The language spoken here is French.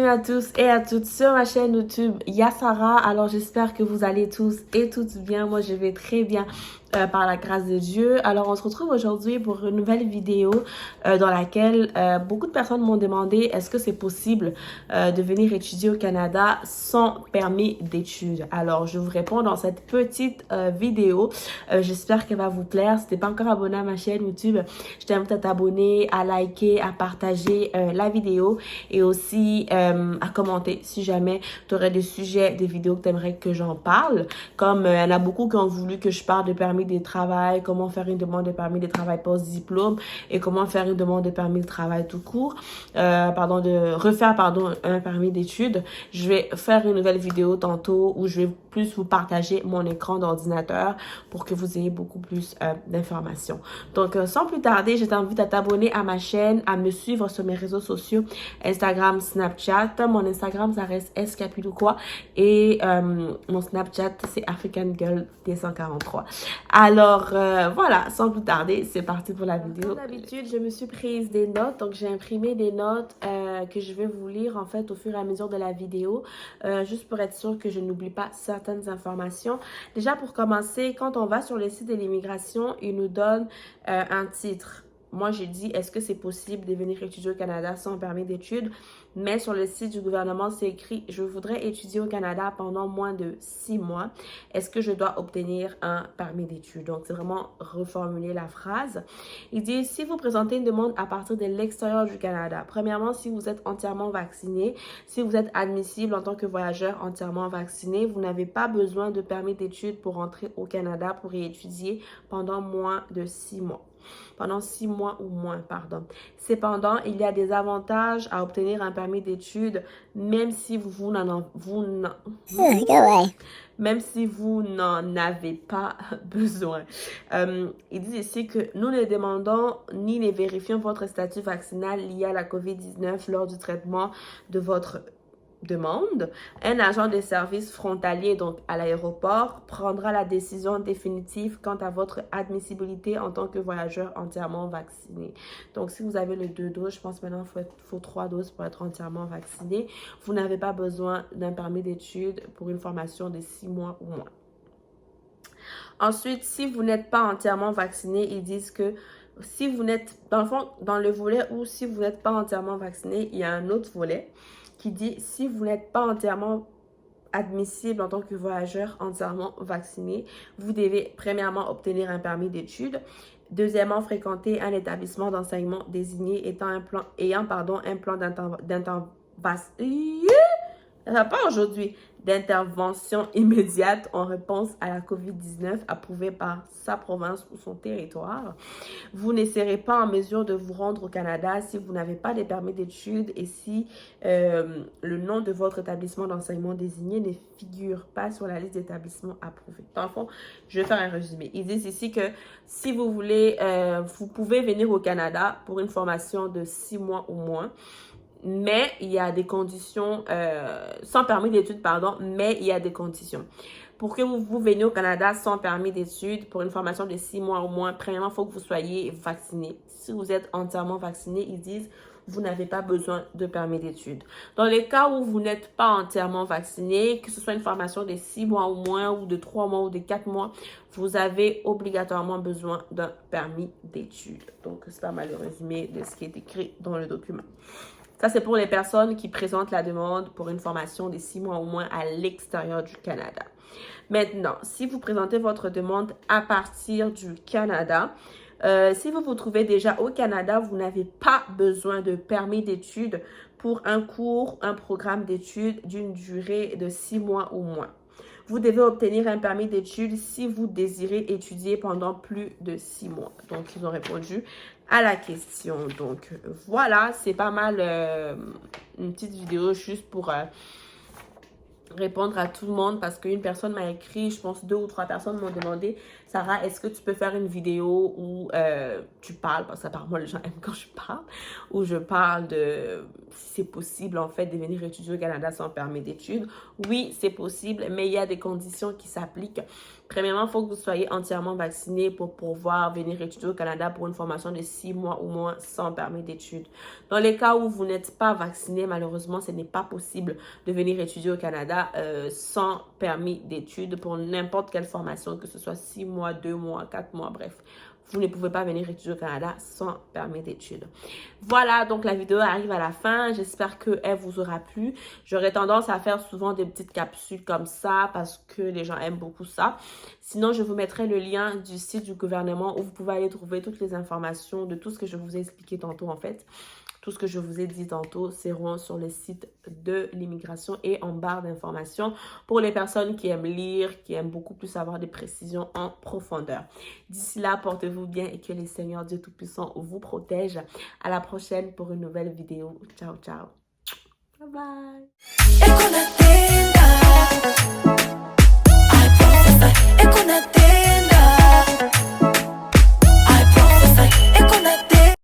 à tous et à toutes sur ma chaîne YouTube Yassara. Alors j'espère que vous allez tous et toutes bien. Moi je vais très bien par la grâce de Dieu. Alors on se retrouve aujourd'hui pour une nouvelle vidéo dans laquelle beaucoup de personnes m'ont demandé est-ce que c'est possible de venir étudier au Canada sans permis d'études. Alors je vous réponds dans cette petite vidéo. J'espère qu'elle va vous plaire. Si t'es pas encore abonné à ma chaîne YouTube, je t'invite à t'abonner, à liker, à partager la vidéo et aussi à commenter si jamais tu aurais des sujets, des vidéos que tu aimerais que j'en parle. Comme il y en a beaucoup qui ont voulu que je parle de permis de travail, comment faire une demande de permis de travail post-diplôme et comment faire une demande de permis de travail tout court. De refaire un permis d'études. Je vais faire une nouvelle vidéo tantôt où je vais plus vous partager mon écran d'ordinateur pour que vous ayez beaucoup plus d'informations. Donc, sans plus tarder, je t'invite à t'abonner à ma chaîne, à me suivre sur mes réseaux sociaux, Instagram, Snapchat. Mon Instagram, ça reste Escapilouquois et mon Snapchat, c'est African Girl D143. Alors, voilà, sans plus tarder, c'est parti pour la vidéo. Comme d'habitude, je me suis prise des notes, donc j'ai imprimé des notes que je vais vous lire en fait au fur et à mesure de la vidéo, juste pour être sûr que je n'oublie pas certaines informations. Déjà, pour commencer, quand on va sur le site de l'immigration, il nous donne un titre. Moi, j'ai dit, est-ce que c'est possible de venir étudier au Canada sans permis d'études? Mais sur le site du gouvernement, c'est écrit, je voudrais étudier au Canada pendant moins de 6 mois. Est-ce que je dois obtenir un permis d'études? Donc, c'est vraiment reformuler la phrase. Il dit, si vous présentez une demande à partir de l'extérieur du Canada, premièrement, si vous êtes entièrement vacciné, si vous êtes admissible en tant que voyageur entièrement vacciné, vous n'avez pas besoin de permis d'études pour entrer au Canada pour y étudier pendant moins de 6 mois. Pendant 6 mois ou moins, pardon. Cependant, il y a des avantages à obtenir un permis d'études, même si vous n'en avez pas besoin. Ils disent ici que nous ne demandons ni ne vérifions votre statut vaccinal lié à la COVID-19 lors du traitement de votre demande. Un agent de service frontalier, donc à l'aéroport, prendra la décision définitive quant à votre admissibilité en tant que voyageur entièrement vacciné. Donc, si vous avez les 2 doses, je pense maintenant qu'il faut 3 doses pour être entièrement vacciné. Vous n'avez pas besoin d'un permis d'études pour une formation de 6 mois ou moins. Ensuite, si vous n'êtes pas entièrement vacciné, ils disent que si vous n'êtes, dans le fond, dans le volet où si vous n'êtes pas entièrement vacciné, il y a un autre volet qui dit si vous n'êtes pas entièrement admissible en tant que voyageur entièrement vacciné, vous devez premièrement obtenir un permis d'études. Deuxièmement, fréquenter un établissement d'enseignement désigné ayant un plan d'intervention immédiate en réponse à la COVID-19 approuvé par sa province ou son territoire. Vous ne serez pas en mesure de vous rendre au Canada si vous n'avez pas de permis d'études et si le nom de votre établissement d'enseignement désigné ne figure pas sur la liste d'établissements approuvés. Dans le fond, je vais faire un résumé. Ils disent ici que si vous voulez, vous pouvez venir au Canada pour une formation de 6 mois ou moins. Mais il y a des conditions, sans permis d'études, pardon, mais il y a des conditions. Pour que vous veniez au Canada sans permis d'études, pour une formation de 6 mois au moins, premièrement, il faut que vous soyez vacciné. Si vous êtes entièrement vacciné, ils disent, vous n'avez pas besoin de permis d'études. Dans les cas où vous n'êtes pas entièrement vacciné, que ce soit une formation de 6 mois ou moins, ou de 3 mois ou de 4 mois, vous avez obligatoirement besoin d'un permis d'études. Donc, c'est pas mal le résumé de ce qui est écrit dans le document. Ça, c'est pour les personnes qui présentent la demande pour une formation de 6 mois au moins à l'extérieur du Canada. Maintenant, si vous présentez votre demande à partir du Canada, si vous vous trouvez déjà au Canada, vous n'avez pas besoin de permis d'études pour un cours, un programme d'études d'une durée de 6 mois ou moins. Vous devez obtenir un permis d'études si vous désirez étudier pendant plus de 6 mois. Donc, ils ont répondu à la question. Donc, voilà, c'est pas mal une petite vidéo juste pour répondre à tout le monde parce qu'une personne m'a écrit, je pense 2 ou 3 personnes m'ont demandé, Sarah, est-ce que tu peux faire une vidéo où tu parles, parce qu'apparemment les gens aiment quand je parle, où je parle de si c'est possible en fait de venir étudier au Canada sans permis d'études. Oui, c'est possible, mais il y a des conditions qui s'appliquent. Premièrement, il faut que vous soyez entièrement vacciné pour pouvoir venir étudier au Canada pour une formation de 6 mois ou moins sans permis d'études. Dans les cas où vous n'êtes pas vacciné, malheureusement, ce n'est pas possible de venir étudier au Canada sans permis d'études pour n'importe quelle formation, que ce soit 6 mois, 2 mois, 4 mois, bref. Vous ne pouvez pas venir étudier au Canada sans permis d'études. Voilà, donc la vidéo arrive à la fin. J'espère qu'elle vous aura plu. J'aurais tendance à faire souvent des petites capsules comme ça parce que les gens aiment beaucoup ça. Sinon, je vous mettrai le lien du site du gouvernement où vous pouvez aller trouver toutes les informations de tout ce que je vous ai expliqué tantôt en fait. Tout ce que je vous ai dit tantôt seront sur le site de l'immigration et en barre d'informations pour les personnes qui aiment lire, qui aiment beaucoup plus avoir des précisions en profondeur. D'ici là, portez-vous bien et que le Seigneur Dieu Tout-Puissant vous protège. À la prochaine pour une nouvelle vidéo. Ciao, ciao. Bye bye.